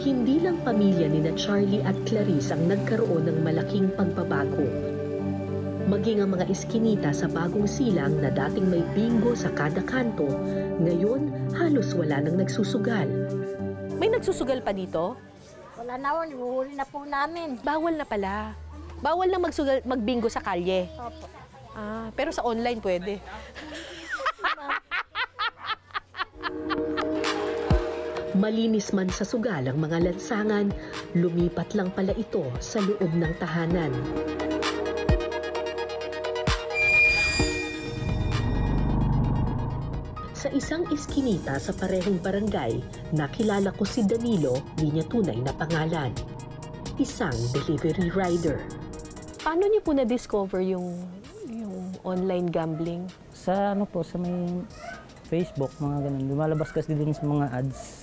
Hindi lang pamilya ni na Charlie at Clarice ang nagkaroon ng malaking pagbabago. Maging ang mga iskinita sa bagong silang na dating may bingo sa kada kanto, ngayon halos wala nang nagsusugal. May nagsusugal pa dito? Wala na po, ihuhuli na po namin. Bawal na pala. Bawal na magbingo sa kalye. Opo. Pero sa online pwede. Malinis man sa sugal ang mga lansangan, lumipat lang pala ito sa loob ng tahanan. Sa isang iskinita sa parehong barangay, nakilala ko si Danilo, di niya tunay na pangalan. Isang delivery rider. Paano niyo po na-discover yung online gambling? Sa sa may Facebook, mga ganun. Lumalabas kasi din sa mga ads.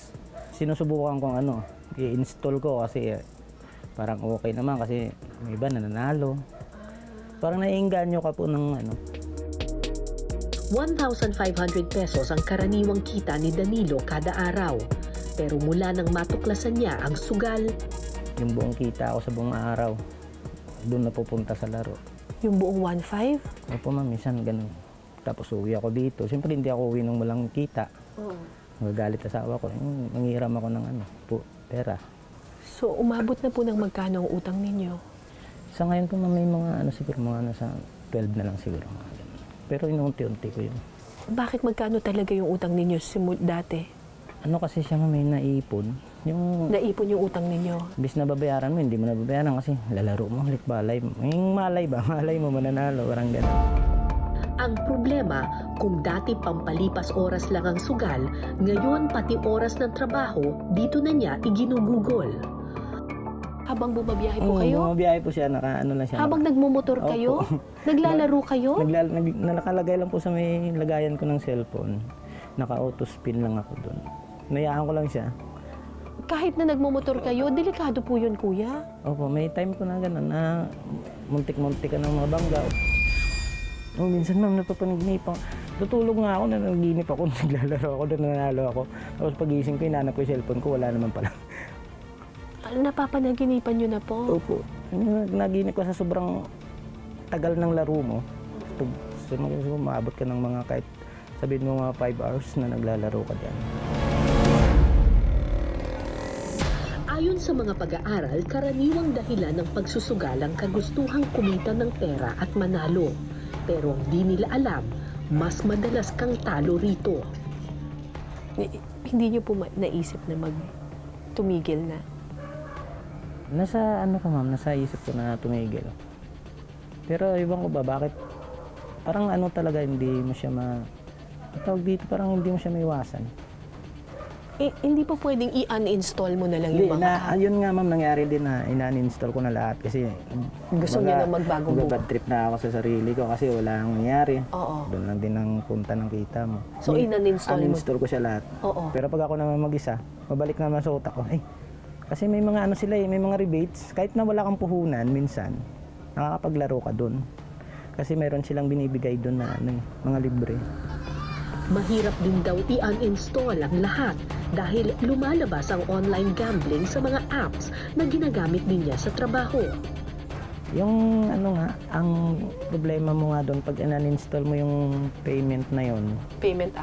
Sinusubukan kong i-install ko kasi parang okay naman kasi may iba nananalo. Parang naiinganyo ka po ng 1,500 pesos ang karaniwang kita ni Danilo kada araw. Pero mula nang matuklasan niya ang sugal, yung buong kita ko sa buong araw, doon na pupunta sa laro. Yung buong 1,500? Opo ma'am, minsan ganun. Tapos uwi ako dito. Siyempre hindi ako uwi ng walang kita. Magagalit asawa ko. Manghiram ako ng pera. So umabot na po ng magkano ang utang ninyo? Sa ngayon po may mga siguro mga nasa 12 na lang siguro. Pero inuunti-unti ko yun. Bakit magkano talaga yung utang ninyo dati? Kasi siya may naipon. Naipon yung utang ninyo? Bis na babayaran mo, hindi mo na babayaran kasi lalaro mo, ulit balay mo. Yung malay ba? Malay mo mananalo, parang gano'n. Ang problema, kung dati pampalipas oras lang ang sugal, ngayon pati oras ng trabaho, dito na niya iginugugol. Habang bumabiyahe po kayo? Bumabiyahe po siya, lang siya. Habang nagmumotor kayo? Naglalaro kayo? Nakalagay lang po sa may lagayan ko ng cellphone. Naka-auto spin lang ako doon. Nayaan ko lang siya. Kahit na nagmumotor kayo, delikado po yun, kuya? Opo, may time ko na gano'n na muntik-muntik ka ng mga bangga. Minsan ma'am, napapanaginipan ako. Tutulog nga ako, nanaginip ako, naglalaro ako, nanalo ako. Tapos pagising ko, hinanap ko yung cellphone ko, wala naman pala. Napapanaginipan nyo na po? Opo. Naginip ko sa sobrang tagal ng laro mo. Maabot ka ng mga kahit sabihin mo mga 5 hours na naglalaro ka dyan. Ayon sa mga pag-aaral, karaniwang dahilan ng pagsusugal ang kagustuhang kumita ng pera at manalo. Pero ang di nila alam, mas madalas kang talo rito. Hindi niyo po naisip na tumigil na? Nasa ma'am, nasa isip ko na tumigil. Pero iwan ko ba, bakit? Parang talaga hindi mo siya tawag dito, parang hindi mo siya maiwasan. Hindi pa pwedeng i-uninstall mo na lang yung mga Yun nga ma'am, nangyari din na in-uninstall ko na lahat kasi gusto niyo na magbagong buhay. Bad trip na ako sa sarili ko kasi wala nang nangyari. Oo. Doon lang din ang punta ng kita mo. So uninstall ko siya lahat. Oo. Pero pag ako naman mag-isa, mabalik naman sa utak ko. Kasi may mga sila may mga rebates. Kahit na wala kang puhunan, minsan, nakakapaglaro ka doon. Kasi meron silang binibigay doon na mga libre. Mahirap din daw i-uninstall ang lahat dahil lumalabas ang online gambling sa mga apps na ginagamit din niya sa trabaho. Yung ang problema mo nga doon pag in-uninstall mo yung payment na yon, payment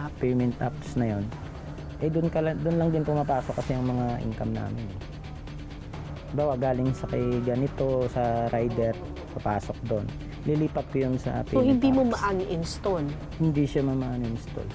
apps na yon, doon lang din pumapasok kasi ang mga income namin. Bawa galing sa kay ganito sa rider, papasok doon. Lilipat ko yun sa payment. So hindi mo apps. ma-uninstall? Hindi siya ma-uninstall.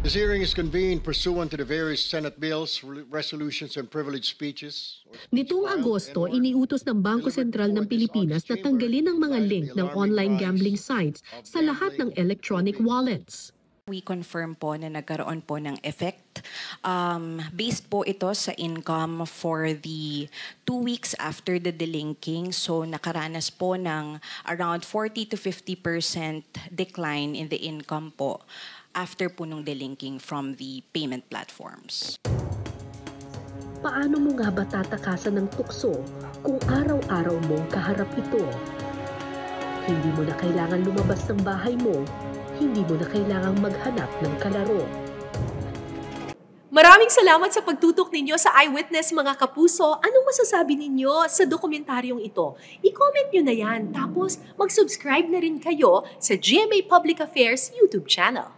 This hearing is convened pursuant to the various Senate bills, resolutions, and privileged speeches. Nitong Agosto, iniutos ng Bangko Sentral ng Pilipinas na tanggalin ang mga link ng online gambling sites sa lahat ng electronic wallets. We confirm po na nagkaroon po ng effect. Based po ito sa income for the 2 weeks after the delinking. So nakaranas po ng around 40 to 50% decline in the income po after po nung delinking from the payment platforms. Paano mo nga ba tatakasan ng tukso kung araw-araw mong kaharap ito? Hindi mo na kailangan lumabas ng bahay mo. Hindi mo na kailangang maghanap ng kalaro. Maraming salamat sa pagtutok ninyo sa Eyewitness mga kapuso. Anong masasabi ninyo sa dokumentaryong ito? I-comment nyo na yan. Tapos mag-subscribe na rin kayo sa GMA Public Affairs YouTube channel.